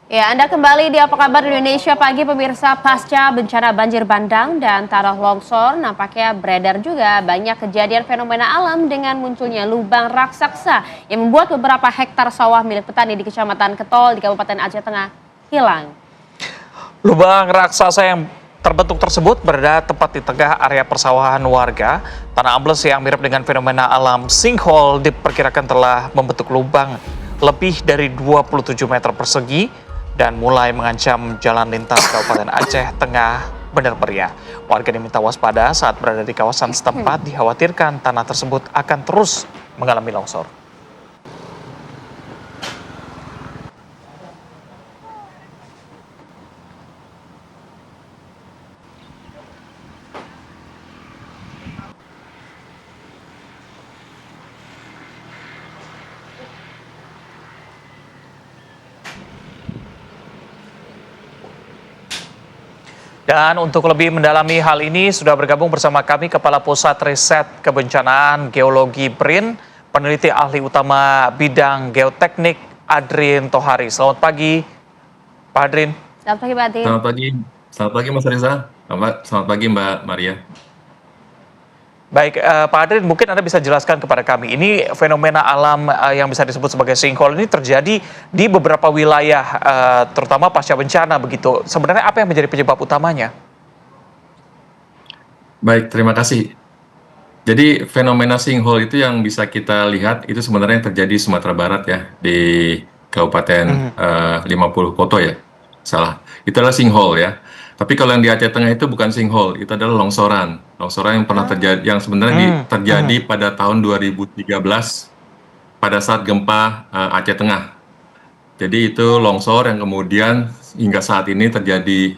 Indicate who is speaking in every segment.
Speaker 1: Ya, Anda kembali di Apa Kabar Indonesia Pagi pemirsa. Pasca bencana banjir bandang dan tanah longsor, nampaknya beredar juga banyak kejadian fenomena alam dengan munculnya lubang raksasa yang membuat beberapa hektar sawah milik petani di Kecamatan Ketol di Kabupaten Aceh Tengah hilang.
Speaker 2: Lubang raksasa yang terbentuk tersebut berada tepat di tengah area persawahan warga. Tanah ambles yang mirip dengan fenomena alam sinkhole diperkirakan telah membentuk lubang lebih dari 27 meter persegi dan mulai mengancam jalan lintas Kabupaten Aceh Tengah Bener Meriah. Warga diminta waspada saat berada di kawasan setempat, dikhawatirkan tanah tersebut akan terus mengalami longsor. Dan untuk lebih mendalami hal ini sudah bergabung bersama kami Kepala Pusat Riset Kebencanaan Geologi BRIN, peneliti ahli utama bidang geoteknik Adrin Tohari. Selamat pagi, Pak Adrin.
Speaker 1: Selamat pagi, Pak Adin.
Speaker 3: Selamat pagi Mas Reza. Selamat pagi Mbak Maria.
Speaker 2: Baik, Pak Adrin, mungkin Anda bisa jelaskan kepada kami, ini fenomena alam yang bisa disebut sebagai sinkhole ini terjadi di beberapa wilayah, terutama pasca bencana begitu. Sebenarnya apa yang menjadi penyebab utamanya?
Speaker 3: Baik, terima kasih. Jadi fenomena sinkhole itu yang bisa kita lihat itu sebenarnya yang terjadi di Sumatera Barat ya, di Kabupaten 50 Koto ya, salah. Itu adalah sinkhole ya. Tapi kalau yang di Aceh Tengah itu bukan sinkhole, itu adalah longsoran. Longsoran yang pernah terjadi, yang sebenarnya terjadi pada tahun 2013 pada saat gempa Aceh Tengah. Jadi itu longsor yang kemudian hingga saat ini terjadi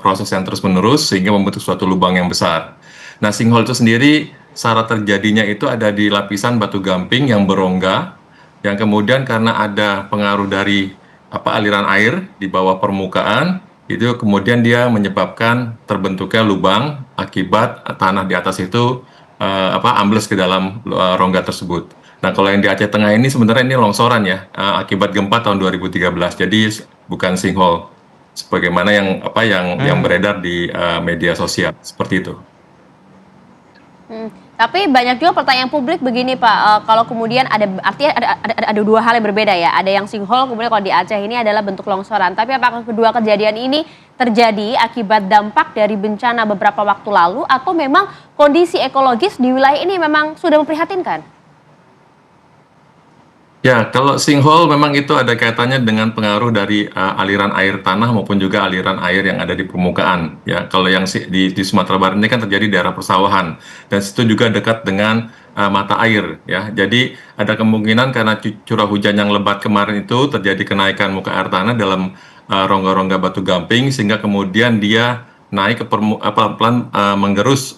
Speaker 3: proses yang terus-menerus sehingga membentuk suatu lubang yang besar. Nah, sinkhole itu sendiri syarat terjadinya itu ada di lapisan batu gamping yang berongga, yang kemudian karena ada pengaruh dari aliran air di bawah permukaan, itu kemudian dia menyebabkan terbentuknya lubang akibat tanah di atas itu ambles ke dalam rongga tersebut. Nah, kalau yang di Aceh Tengah ini sebenarnya ini longsoran ya, akibat gempa tahun 2013. Jadi bukan sinkhole sebagaimana yang beredar di media sosial seperti itu.
Speaker 1: Tapi banyak juga pertanyaan publik begini, Pak, kalau kemudian artinya ada dua hal yang berbeda ya, ada yang sinkhole, kemudian kalau di Aceh ini adalah bentuk longsoran. Tapi apakah kedua kejadian ini terjadi akibat dampak dari bencana beberapa waktu lalu atau memang kondisi ekologis di wilayah ini memang sudah memprihatinkan?
Speaker 3: Ya, kalau sinkhole memang itu ada kaitannya dengan pengaruh dari aliran air tanah maupun juga aliran air yang ada di permukaan. Ya, kalau yang di Sumatera Barat ini kan terjadi di daerah persawahan dan situ juga dekat dengan mata air. Ya, jadi ada kemungkinan karena curah hujan yang lebat kemarin itu terjadi kenaikan muka air tanah dalam rongga-rongga batu gamping sehingga kemudian dia naik ke pelan-pelan menggerus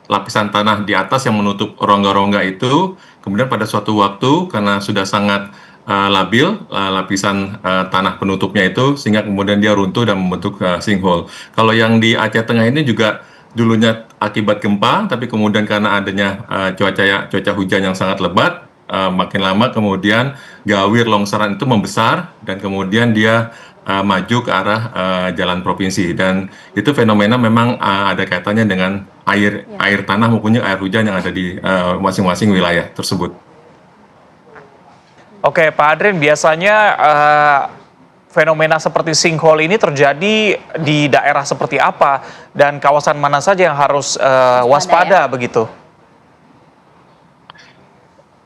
Speaker 3: lapisan tanah di atas yang menutup rongga-rongga itu. Kemudian pada suatu waktu karena sudah sangat labil lapisan tanah penutupnya itu sehingga kemudian dia runtuh dan membentuk sinkhole. Kalau yang di Aceh Tengah ini juga dulunya akibat gempa, tapi kemudian karena adanya cuaca hujan yang sangat lebat, makin lama kemudian gawir longsoran itu membesar dan kemudian dia maju ke arah jalan provinsi, dan itu fenomena memang ada kaitannya dengan air tanah maupun air hujan yang ada di masing-masing wilayah tersebut.
Speaker 2: Oke, Pak Adrin, biasanya fenomena seperti sinkhole ini terjadi di daerah seperti apa dan kawasan mana saja yang harus waspada begitu?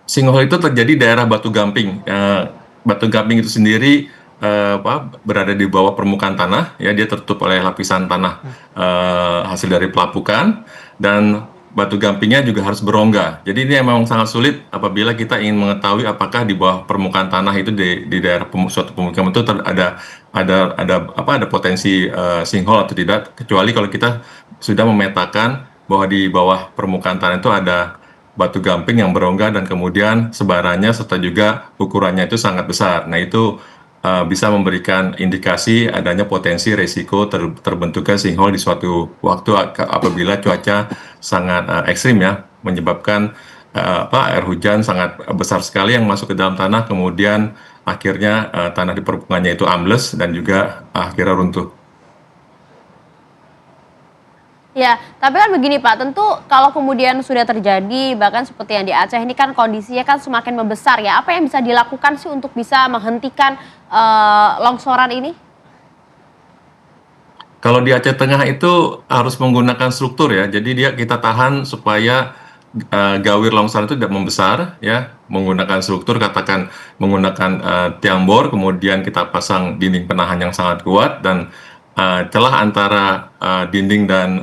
Speaker 3: Sinkhole itu terjadi di daerah Batu Gamping. Batu Gamping itu sendiri berada di bawah permukaan tanah, ya, dia tertutup oleh lapisan tanah hasil dari pelapukan, dan batu gampingnya juga harus berongga. Jadi ini memang sangat sulit apabila kita ingin mengetahui apakah di bawah permukaan tanah itu di daerah suatu pemukiman itu ada potensi sinkhole atau tidak, kecuali kalau kita sudah memetakan bahwa di bawah permukaan tanah itu ada batu gamping yang berongga dan kemudian sebarannya serta juga ukurannya itu sangat besar. Nah, itu bisa memberikan indikasi adanya potensi resiko terbentuknya sinkhole di suatu waktu apabila cuaca sangat ekstrim ya, menyebabkan air hujan sangat besar sekali yang masuk ke dalam tanah, kemudian akhirnya tanah di permukaannya itu ambles dan juga akhirnya runtuh.
Speaker 1: Ya, tapi kan begini Pak, tentu kalau kemudian sudah terjadi, bahkan seperti yang di Aceh ini kan kondisinya kan semakin membesar ya. Apa yang bisa dilakukan sih untuk bisa menghentikan longsoran ini?
Speaker 3: Kalau di Aceh Tengah itu harus menggunakan struktur ya, jadi kita tahan supaya gawir longsoran itu tidak membesar ya, menggunakan struktur, katakan menggunakan tiang bor, kemudian kita pasang dinding penahan yang sangat kuat, dan celah antara dinding dan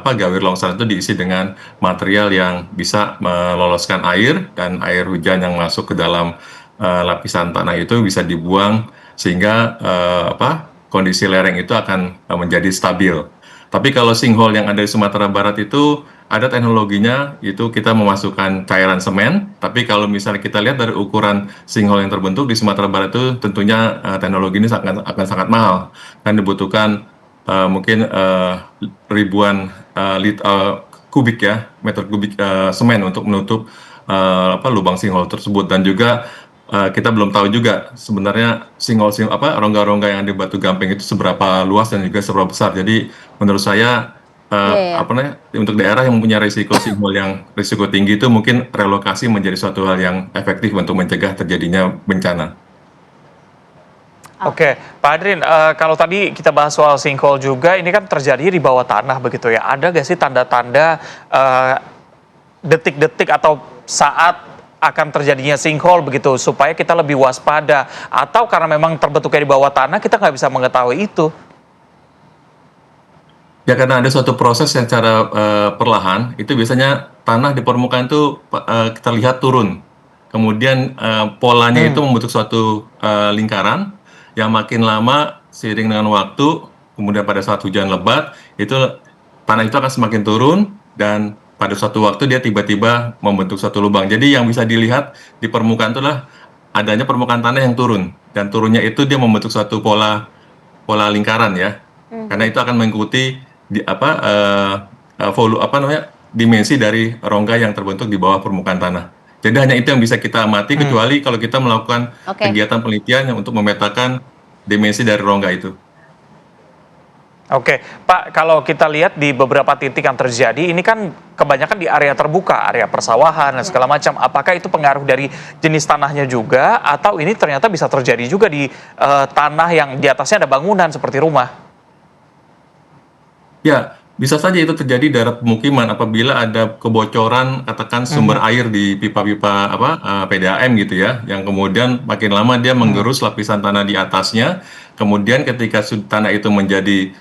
Speaker 3: gawir longsoran itu diisi dengan material yang bisa meloloskan air, dan air hujan yang masuk ke dalam lapisan tanah itu bisa dibuang sehingga kondisi lereng itu akan menjadi stabil. Tapi kalau sinkhole yang ada di Sumatera Barat itu ada teknologinya, itu kita memasukkan cairan semen. Tapi kalau misalnya kita lihat dari ukuran sinkhole yang terbentuk di Sumatera Barat itu, tentunya teknologi ini akan sangat mahal. Kan dibutuhkan mungkin ribuan kubik ya, meter kubik semen untuk menutup lubang sinkhole tersebut. Dan juga kita belum tahu juga sebenarnya rongga-rongga yang ada di Batu Gamping itu seberapa luas dan juga seberapa besar. Jadi menurut saya untuk daerah yang mempunyai risiko sinkhole yang risiko tinggi itu mungkin relokasi menjadi suatu hal yang efektif untuk mencegah terjadinya bencana.
Speaker 2: Oke, Pak Adrin, kalau tadi kita bahas soal sinkhole juga, ini kan terjadi di bawah tanah begitu ya. Ada nggak sih tanda-tanda detik-detik atau saat akan terjadinya sinkhole begitu, supaya kita lebih waspada? Atau karena memang terbentuknya di bawah tanah, kita nggak bisa mengetahui itu?
Speaker 3: Ya, karena ada suatu proses yang secara perlahan, itu biasanya tanah di permukaan itu kita lihat turun. Kemudian polanya itu membentuk suatu lingkaran yang makin lama seiring dengan waktu, kemudian pada saat hujan lebat, itu tanah itu akan semakin turun, dan pada suatu waktu dia tiba-tiba membentuk suatu lubang. Jadi yang bisa dilihat di permukaan itulah adanya permukaan tanah yang turun, dan turunnya itu dia membentuk suatu pola lingkaran ya. Karena itu akan mengikuti dimensi dari rongga yang terbentuk di bawah permukaan tanah. Jadi hanya itu yang bisa kita amati, kecuali kalau kita melakukan kegiatan penelitian yang untuk memetakan dimensi dari rongga itu.
Speaker 2: Oke, Pak, kalau kita lihat di beberapa titik yang terjadi, ini kan kebanyakan di area terbuka, area persawahan dan segala macam. Apakah itu pengaruh dari jenis tanahnya juga, atau ini ternyata bisa terjadi juga di tanah yang di atasnya ada bangunan seperti rumah?
Speaker 3: Ya, bisa saja itu terjadi di daerah pemukiman apabila ada kebocoran, katakan sumber air di pipa-pipa PDAM gitu ya, yang kemudian makin lama dia menggerus lapisan tanah di atasnya. Kemudian ketika tanah itu menjadi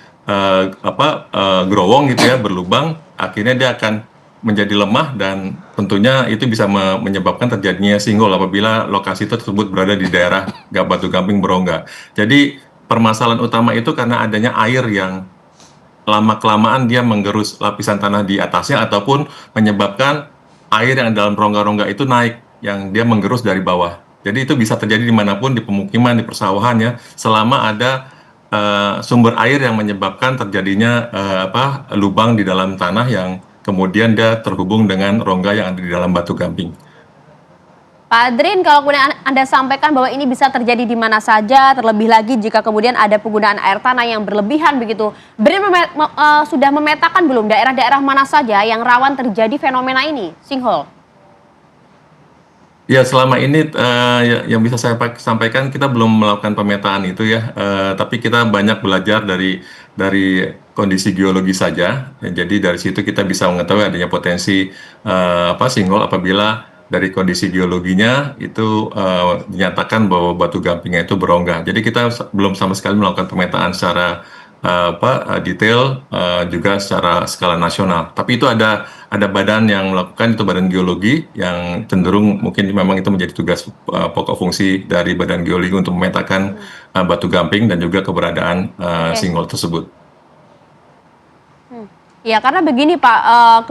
Speaker 3: growong gitu ya, berlubang, akhirnya dia akan menjadi lemah, dan tentunya itu bisa menyebabkan terjadinya sinkhole apabila lokasi tersebut berada di daerah Batu Gamping berongga. Jadi permasalahan utama itu karena adanya air yang lama-kelamaan dia menggerus lapisan tanah di atasnya, ataupun menyebabkan air yang dalam rongga-rongga itu naik, yang dia menggerus dari bawah. Jadi itu bisa terjadi dimanapun, di pemukiman, di persawahan ya, selama ada sumber air yang menyebabkan terjadinya lubang di dalam tanah yang kemudian dia terhubung dengan rongga yang ada di dalam Batu Gamping.
Speaker 1: Pak Adrin, kalau kemudian Anda sampaikan bahwa ini bisa terjadi di mana saja, terlebih lagi jika kemudian ada penggunaan air tanah yang berlebihan begitu. BRIN sudah memetakan belum daerah-daerah mana saja yang rawan terjadi fenomena ini, sinkhole?
Speaker 3: Ya, selama ini yang bisa saya sampaikan, kita belum melakukan pemetaan itu ya, tapi kita banyak belajar dari kondisi geologi saja. Ya, jadi dari situ kita bisa mengetahui adanya potensi sinkhole apabila dari kondisi geologinya itu dinyatakan bahwa Batu Gampingnya itu berongga. Jadi kita belum sama sekali melakukan pemetaan secara detail, juga secara skala nasional. Tapi itu ada badan yang melakukan, itu badan geologi yang cenderung mungkin memang itu menjadi tugas pokok fungsi dari badan geologi untuk memetakan Batu Gamping dan juga keberadaan sinkhole tersebut.
Speaker 1: Ya, karena begini Pak,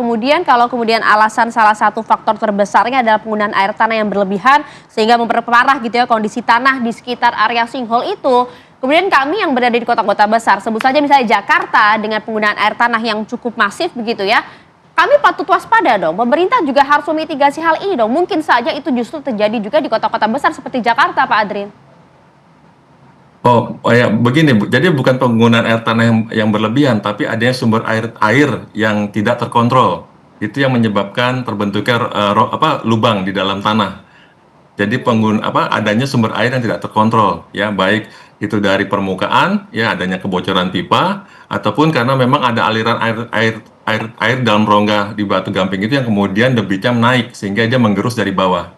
Speaker 1: kemudian kalau kemudian alasan salah satu faktor terbesarnya adalah penggunaan air tanah yang berlebihan sehingga memperparah gitu ya kondisi tanah di sekitar area sinkhole itu. Kemudian kami yang berada di kota-kota besar, sebut saja misalnya Jakarta dengan penggunaan air tanah yang cukup masif begitu ya, kami patut waspada dong. Pemerintah juga harus memitigasi hal ini dong. Mungkin saja itu justru terjadi juga di kota-kota besar seperti Jakarta, Pak Adrin.
Speaker 3: Oh, ya begini, Bu. Jadi bukan penggunaan air tanah yang berlebihan, tapi adanya sumber air yang tidak terkontrol. Itu yang menyebabkan terbentuknya lubang di dalam tanah. Jadi adanya sumber air yang tidak terkontrol, ya baik itu dari permukaan, ya adanya kebocoran pipa, ataupun karena memang ada aliran air dalam rongga di Batu Gamping itu yang kemudian debitnya naik sehingga dia menggerus dari bawah.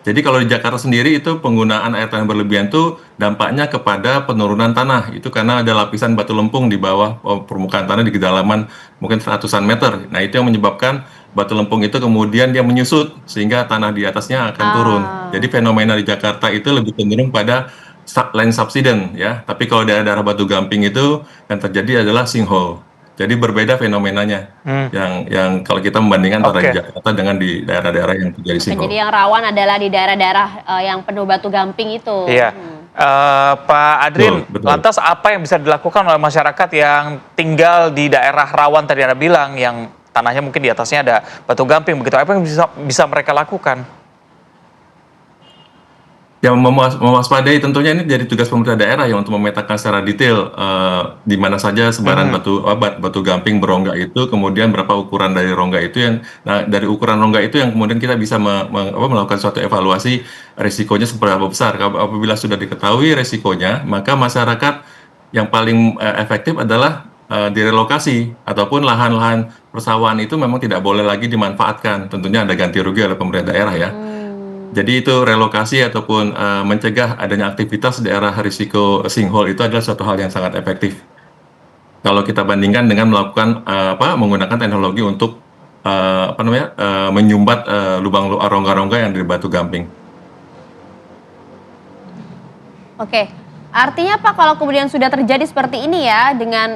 Speaker 3: Jadi kalau di Jakarta sendiri itu penggunaan air tanah berlebihan itu dampaknya kepada penurunan tanah. Itu karena ada lapisan batu lempung di bawah permukaan tanah di kedalaman mungkin ratusan meter. Nah itu yang menyebabkan batu lempung itu kemudian dia menyusut sehingga tanah di atasnya akan turun. Jadi fenomena di Jakarta itu lebih cenderung pada land subsidence ya. Tapi kalau daerah-daerah Batu Gamping itu yang terjadi adalah sinkhole. Jadi berbeda fenomenanya. Yang kalau kita membandingkan antara Jakarta dengan di daerah-daerah yang terjadi sinkhole.
Speaker 1: Jadi yang rawan adalah di daerah-daerah yang penuh batu gamping itu.
Speaker 2: Iya. Pak Adrin,
Speaker 3: Betul.
Speaker 2: lantas apa yang bisa dilakukan oleh masyarakat yang tinggal di daerah rawan tadi Anda bilang, yang tanahnya mungkin di atasnya ada batu gamping begitu? Apa yang bisa mereka lakukan?
Speaker 3: Yang mewaspadai tentunya ini jadi tugas pemerintah daerah ya untuk memetakan secara detail di mana saja sebaran batu gamping berongga itu, kemudian berapa ukuran dari rongga itu dari ukuran rongga itu yang kemudian kita bisa melakukan suatu evaluasi risikonya seberapa besar. Apabila sudah diketahui risikonya, maka masyarakat yang paling efektif adalah direlokasi ataupun lahan-lahan persawahan itu memang tidak boleh lagi dimanfaatkan. Tentunya ada ganti rugi oleh pemerintah daerah ya. Jadi itu relokasi ataupun mencegah adanya aktivitas daerah risiko sinkhole itu adalah suatu hal yang sangat efektif. Kalau kita bandingkan dengan melakukan menggunakan teknologi untuk menyumbat lubang rongga-rongga yang di Batu Gamping.
Speaker 1: Oke. Artinya Pak, kalau kemudian sudah terjadi seperti ini ya, dengan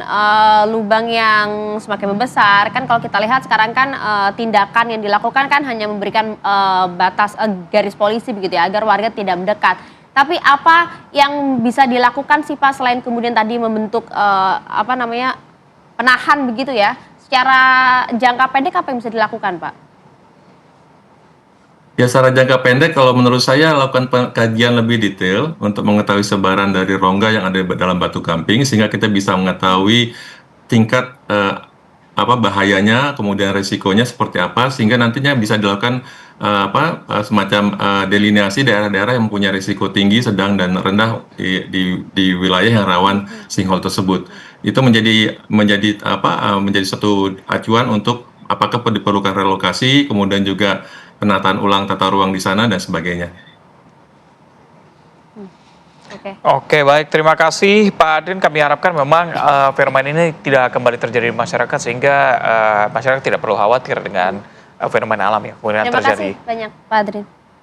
Speaker 1: lubang yang semakin membesar, kan kalau kita lihat sekarang kan tindakan yang dilakukan kan hanya memberikan batas garis polisi begitu ya, agar warga tidak mendekat. Tapi apa yang bisa dilakukan sih Pak, selain kemudian tadi membentuk penahan begitu ya, secara jangka pendek apa yang bisa dilakukan Pak?
Speaker 3: Ya, secara jangka pendek kalau menurut saya lakukan kajian lebih detail untuk mengetahui sebaran dari rongga yang ada dalam Batu Gamping sehingga kita bisa mengetahui tingkat bahayanya, kemudian resikonya seperti apa sehingga nantinya bisa dilakukan semacam delineasi daerah-daerah yang mempunyai risiko tinggi, sedang dan rendah di wilayah yang rawan sinkhole tersebut. Itu menjadi satu acuan untuk apakah diperlukan relokasi, kemudian juga penataan ulang tata ruang di sana dan sebagainya.
Speaker 2: Oke, baik. Terima kasih Pak Adrin. Kami harapkan memang fenomena ini tidak kembali terjadi di masyarakat sehingga masyarakat tidak perlu khawatir dengan fenomena alam yang kemudian terjadi.
Speaker 1: Terima kasih banyak Pak Adrin.